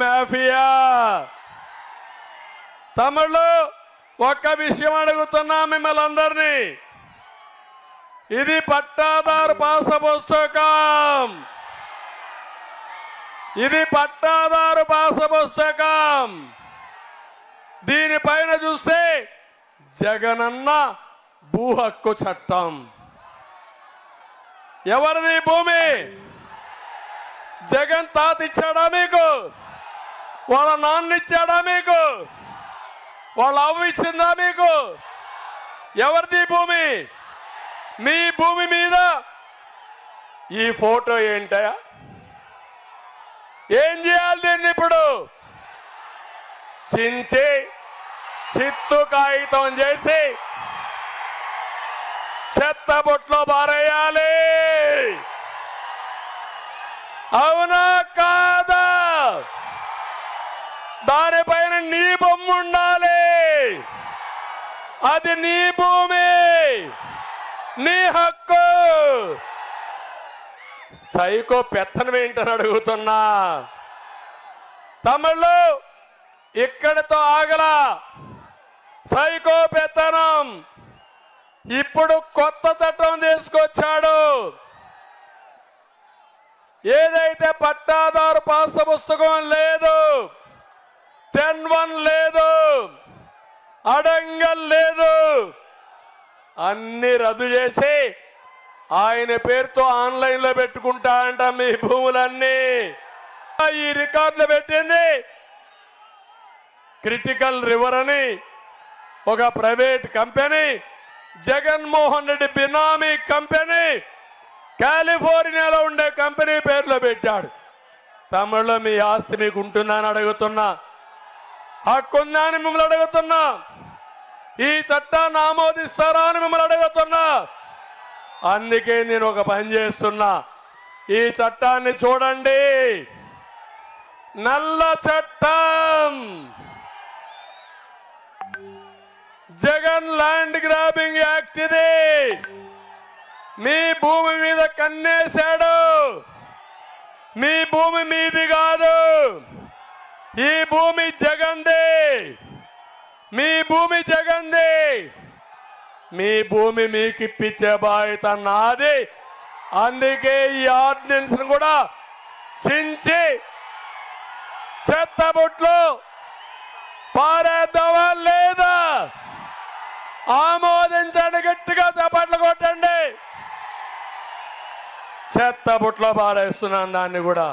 Mafia. Tamil ఒక్క విషయం అడుగుతున్నా మిమ్మల్ని అందరినీ, ఇది పట్టాదారు పాస పుస్తకం, ఇది పట్టాదారు పాస పుస్తకం. దీనిపైన చూస్తే జగనన్న భూ హక్కు చట్టం. ఎవరిది భూమి? జగన్ తాత ఇచ్చాడా మీకు? వాళ్ళ నాన్న ఇచ్చాడా మీకు? వాళ్ళ అవ్వ ఇచ్చిందా మీకు? ఎవరిది భూమి? మీ భూమి మీద ఈ ఫోటో ఏంటయా? ఏం చేయాలి దీన్ని? ఇప్పుడు చించి చిత్తు కాగితం చేసి చెత్త బొట్లో పారేయాలి. అవునా కాదా? దానిపైన నీ బొమ్మ ఉండాలి. అది నీ భూమి, నీ హక్కు. సైకో పెత్తనం ఏంటని అడుగుతున్నా. తమిళు ఇక్కడితో ఆగలా. సైకో పెత్తనం ఇప్పుడు కొత్త చట్టం తీసుకొచ్చాడు. ఏదైతే పట్టాదారు పాస్ పుస్తకం లేదు, 10(1) లేదు, అడంగల్ లేదు, అన్ని రద్దు చేసి ఆయన పేరుతో ఆన్లైన్ లో పెట్టుకుంటా అంట మీ భూములన్నీ. ఈ రికార్డులు పెట్టింది క్రిటికల్ రివర్ అని ఒక ప్రైవేట్ కంపెనీ, జగన్మోహన్ రెడ్డి బినామీ కంపెనీ, కాలిఫోర్నియాలో ఉండే కంపెనీ పేర్లో పెట్టాడు. తమిళలో మీ ఆస్తి మీకు ఉంటుందా అని అడుగుతున్నా, హక్కుందా అని మిమ్మల్ని అడుగుతున్నా, ఈ చట్టాన్ని ఆమోదిస్తారా అని మిమ్మల్ని అడుగుతున్నా. అందుకే నేను ఒక పని చేస్తున్నా, ఈ చట్టాన్ని చూడండి. నల్ల చట్టం, జగన్ ల్యాండ్ గ్రాబింగ్ యాక్ట్ ఇది. మీ భూమి మీద కన్నేశాడు. మీ భూమి మీది కాదు, ఈ భూమి జగన్దే. మీ భూమి జగన్దే. మీ భూమి మీకు ఇప్పించే బాధ్యత నాది. అందుకే ఈ ఆర్డినెన్స్ కూడా చించి చెత్తబుట్లో పారేద్దామా లేదా? ఆమోదించండి, గట్టిగా చప్పట్లు కొట్టండి. చెత్తబుట్లో పారేస్తున్నాను దాన్ని కూడా.